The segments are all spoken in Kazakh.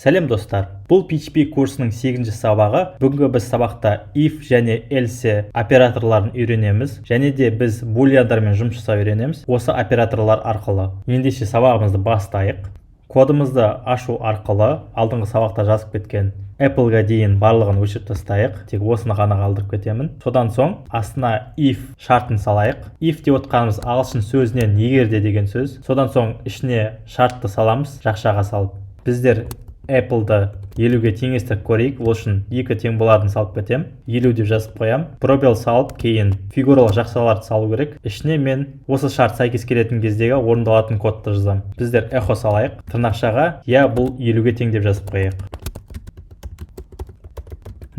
Сәлем достар, бұл PHP курсының 8-ші сабағы. Бүгінгі біз сабақта if және else операторларын үйренеміз, және де біз булиандармен жұмыс жасау үйренеміз осы операторлар арқылы. Ендеше сабағымызды бастайық. Кодымызды ашу арқылы алдыңғы сабақта жазып кеткен Apple'ға дейін барлығын өшіріп тастайық. Тек осыны ғана қалдырып кетемін. Содан соң астына if шартын салайық. If деп отқанымыз ағылшын сөзінен егерде деген сөз. Содан соң ішіне шартты саламыз, жақшаға салып. Біздер Apple'ды 50-ге теңестіріп көрейік. Ол үшін 2 тең боларын салып кетем. 50 деп жазып қоям. Пробел салып, кейін фигуралық жақшаларды салу керек. Ішіне мен осы шарт сәйкес келетін кездегі орындалатын кодты жазам. Біздер эхо салайық. Тырнақшаға бұл 50-ге тең деп жазып қояйық.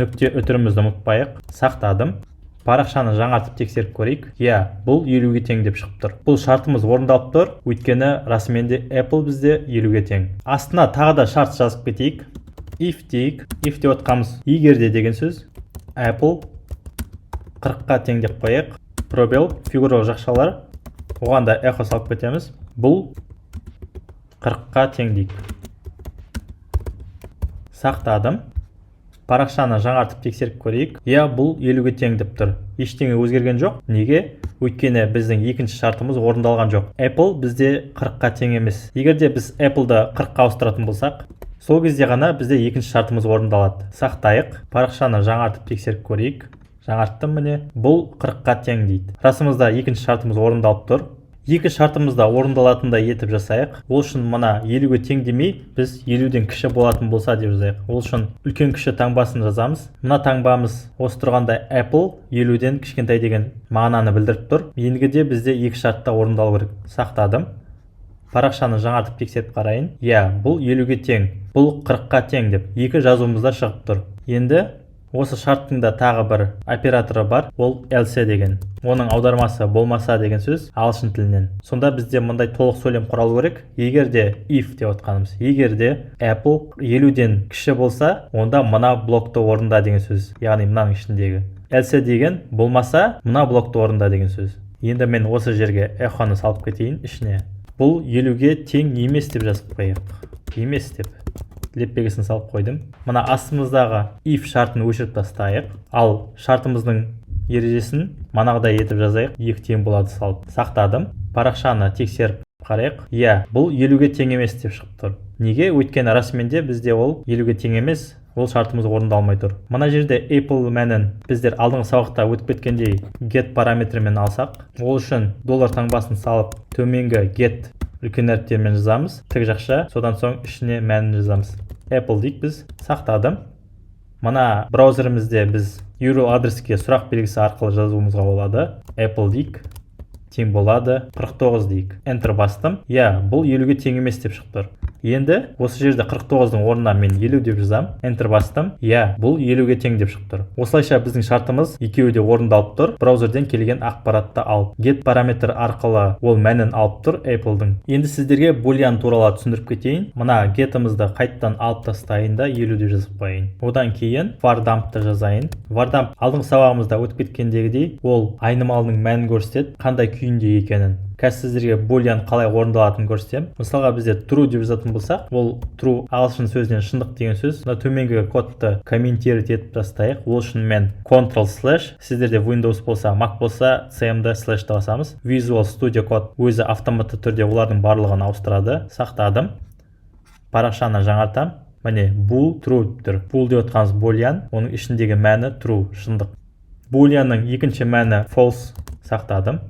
Нүкте өтірімізді ұмытпайық. Сақтадым. Парақшаны жаңартып тексеріп көрейік. Бұл 50-ге тең деп шығып тұр. Бұл шартымыз орындалып тұр, өйткені расымен де Apple бізде 50-ге тең. Астына тағы да шарт жазып кетейік. If дейік. If деп отқанымыз егерде деген сөз. Apple 40-қа тең деп қояйық. Пробел, фигуралық жақшалар. Оған да эхо салып кетеміз. Бұл 40-қа тең дейік. Сақтадым. Парақшаны жаңартып тексеріп көрейік. Бұл 50-ге тең деп тұр. Ештеңе өзгерген жоқ. Неге? Өйткені біздің екінші шартымыз орындалған жоқ. Apple бізде 40-қа тең емес. Егерде біз Apple'ды 40-қа ауыстыратын болсақ, сол кезде ғана бізде екінші шартымыз орындалады. Сақтайық. Парақшаны жаңартып тексеріп көрейік. Жаңарттым міне. Бұл 40-қа тең дейді. Расымызда екінші шартымыз орындалып тұр. Екі шартымызда орындалатындай етіп жасайық. Ол үшін мына 50-ге тең демей, біз 50-ден кіші болатын болса деп жазайық. Ол үшін үлкен кіші таңбасын жазамыз. Мына таңбамыз осы тұрғанда Apple 50-ден кішкентай деген мағынаны білдіріп тұр. Ендігіде бізде екі шартта орындалу керек. Сақтадым. Парақшаны жаңартып тексеріп қарайын. Бұл 50-ге тең, бұл 40-қа тең деп екі жазуымызда шығып тұр. Енді осы шарттың да тағы бір операторы бар, ол else деген. Оның аудармасы болмаса деген сөз ағылшын тілінен. Сонда бізде мындай толық сөйлем құралу керек. Егерде if деп отқанымыз, егерде Apple 50-ден кіші болса, онда мына блокты орында деген сөз. Яғни мынаның ішіндегі. Else деген болмаса, мына блокты орында деген сөз. Енді мен осы жерге эхоны салып кетейін ішіне. Бұл 50-ге тең емес деп жазып қояйық. Емес деп леппегесін салып қойдым. Мына астымыздағы if шартын өшіріп тастайық. Ал шартымыздың ережесін манағыдай етіп жазайық. 2 тең болады салып. Сақтадым. Парақшаны тексеріп қарайық. Бұл 50-ге тең емес деп шығып тұр. Неге? Өйткені расыменде бізде ол 50-ге тең емес. Ол шартымыз орындалмай тұр. Мына жерде Apple мәнін біздер алдыңғы сабақта өтіп кеткендей get параметрімен алсақ, ол үшін доллар таңбасын салып төменгі get үлкен әріптермен жазамыз. Тік жақша, содан соң ішіне мәнін жазамыз. Apple дейік біз. Сақтадым. Мына браузерімізде біз URL адреске сұрақ белгісі арқылы жазуымызға болады. Apple дейік. Тең болады 49 дейік. Enter бастым. Бұл 50-ге тең емес деп шығып тұр. Енді осы жерде 49-дың орнына мен 50 деп жазам. Enter бастым. Бұл 50-ге тең деп шығып тұр. Осылайша біздің шартымыз екеуі де орындалып тұр. Браузерден келген ақпаратты алып. Get параметр арқылы ол мәнін алып тұр Apple'дың. Енді сіздерге boolean туралы түсіндіріп кетейін. Мына get'ымызды қайттан алып тастайын да 50 деп жазып қояйын. Одан кейін var dump'ты жазайын. Var dump алдыңғы сабағымызда өтіп кеткендегідей ол айнымалының мәнін көрсетеді, қандай күйінде екенін. Қазір сіздерге boolean қалай орындалатынын көрсетем. Мысалға бізде true деп жазатын болсақ, ол true ағылшын сөзінен шындық деген сөз. Мына төменгі кодты комментировать етіп тастайық. Ол үшін мен Ctrl/, сіздерде Windows болса, Mac болса, CMD/ басамыз. Visual Studio Code өзі автоматты түрде олардың барлығын ауыстырады. Сақтадым. Парақшаны жаңартам. Міне bool true тұр. Bool деп отқанымыз boolean, оның ішіндегі мәні true, шындық. Booleanның екінші мәні false. Сақтадым.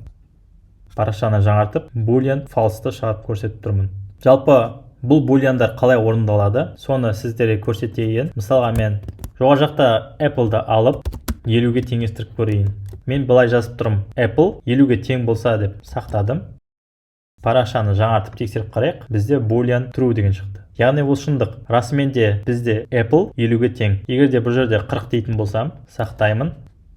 Парақшаны жаңартып, boolean false'ты шығарып көрсетіп тұрмын. Жалпы бұл booleanдар қалай орындалады, соны сіздерге көрсетейін. Мысалға мен жоғары жақта Apple'ды алып 50-ге теңестіріп көрейін. Мен былай жазып тұрмын. Apple 50-ге тең болса деп сақтадым. Парақшаны жаңартып тексеріп қарайық. Бізде boolean true деген шықты. Яғни ол шындық. Расыменде бізде Apple 50-ге тең. Егерде бұл жерде 40 дейтін болсам, сақтаймын.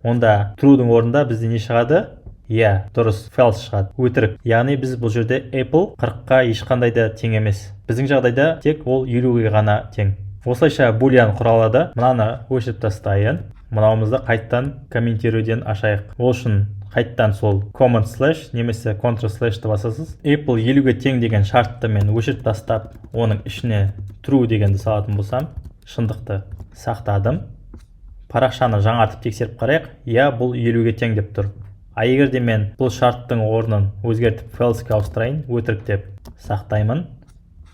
Онда true'дың орнында бізде не шығады? Дұрыс, false шығады. Өтірік. Яғни біз бұл жерде Apple 40-қа ешқандай да тең емес. Біздің жағдайда тек ол 50-ге ғана тең. Осылайша boolean құралады. Мынаны өшіріп тастайын. Мынауымызды қайттан комментирууден ашайық. Ол үшін қайттан сол command slash немесе control slashты басасыз. Apple 50-ге тең деген шартты мен өшіріп тастап, оның ішіне true дегенді салатын болсам, шындықты сақтадым. Парақшаны жаңартып тексеріп қарайық. Иә, бұл 50-ге тең деп тұр. Егер де мен бұл шарттың орнын өзгертіп false-ге ауыстырайын, өтірік деп сақтаймын.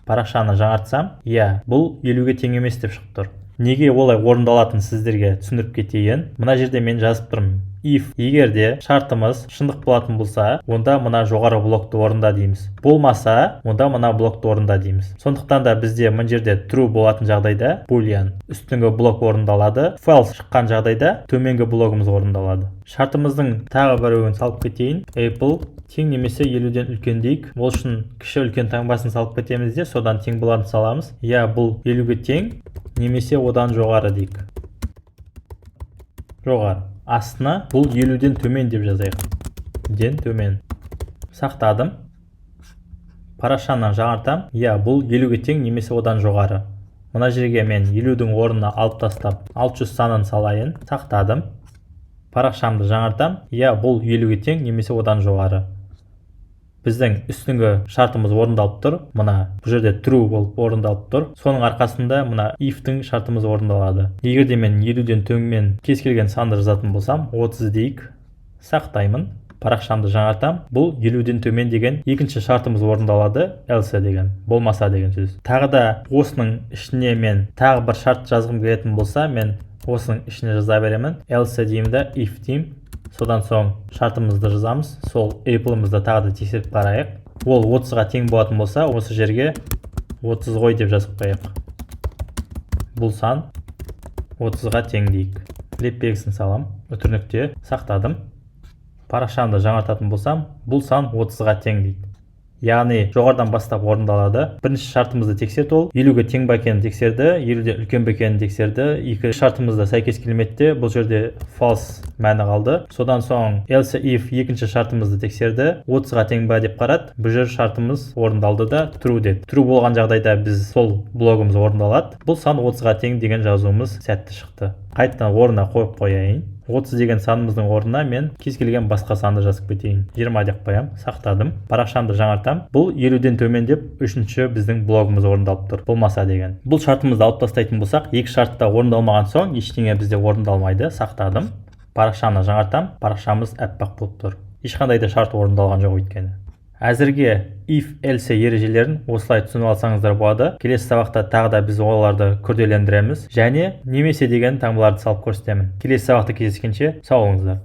Парақшаны жаңартсам, иә, бұл 50-ге тең емес деп шығып тұр. Неге олай орындалатын сіздерге түсіндіріп кетейін. Мына жерде мен жазып тұрмын. If егер де шартымыз шындық болатын болса, онда мына жоғары блокты орында дейміз. Болмаса, онда мына блокты орында дейміз. Сондықтан да бізде мына жерде true болатын жағдайда boolean үстіңгі блок орындалады. False шыққан жағдайда төменгі блогымыз орындалады. Шартымыздың тағы бір өңін салып кетейін. Apple тең немесе 50-ден үлкен дейік. Ол үшін кіші үлкен таңбасын салып кетеміз де, содан тең боларын саламыз. Иә, бұл 50-ге тең немесе одан жоғары дейік. Жоғары. Астына бұл 50-ден төмен деп жазайық. Ден төмен. Сақтадым. Парақшаны жаңартам. Иә, бұл 50-ге тең немесе одан жоғары. Мына жерге мен 50-дің орнына алып тастап 600 санын салайын. Сақтадым. Парақшамды жаңартам. Иә, бұл 50-ге тең немесе одан жоғары. Біздің үстіңгі шартымыз орындалып тұр. Мына бұл жерде true болып орындалып тұр. Соның арқасында мына if-тің шартымыз орындалады. Егер де мен 50-ден төмен кез келген санды жазатын болсам, 30 дейік. Сақтаймын. Парақшамды жаңартам. Бұл 50-ден төмен деген екінші шартымыз орындалады. Else деген, болмаса деген сөз. Тағы да осының ішіне мен тағы бір шарт жазғым келетін болса, мен осының ішіне жаза беремін. Else деймін да if деймін. Содан соң шартымызды жазамыз. Сол Apple'ымызды тағы да тексеріп қарайық. Ол 30-ға тең болатын болса, осы жерге 30 ғой деп жазып қояйық. Бұл сан 30-ға тең дейік. Леп белгісін салам. Өтірнікте сақтадым. Парақшамды жаңартатын болсам, бұл сан 30-ға тең дейді. Яғни жоғарыдан бастап орындалады. Бірінші шартымызды тексерді, ол 50-ге тең ба екенін тексерді, 50-ден үлкен ба екенін тексерді. Екі шартымызда сәйкес келмеді, бұл жерде false мәні қалды. Содан соң else if екінші шартымызды тексерді, 30-ға тең ба деп қарады. Бұл жер шартымыз орындалды да true деді. True болған жағдайда біз сол блогымыз орындалады. Бұл сан 30-ға тең деген жазуымыз сәтті шықты. Қайтадан орнына қойып қояйын. 30 деген санымыздың орнына мен кез келген басқа санды жазып кетейін. 20 деп қоям. Сақтадым. Парақшамды жаңартам. Бұл 50-ден төмен деп үшінші біздің блогымыз орындалып тұр. Болмаса деген. Бұл шартымызды алып тастайтын болсақ, екі шартта орындалмаған соң ештеңе бізде орындалмайды. Сақтадым. Парақшаны жаңартам. Парақшамыз әппақ болып тұр. Ешқандай да шарт орындалған жоқ өйткені. Әзірге if else ережелерін осылай түсініп алсаңыздар болады. Келесі сабақта тағы да біз оларды күрделендіреміз және немесе деген таңбаларды салып көрсетемін. Келесі сабақта кездескенше сау болыңыздар.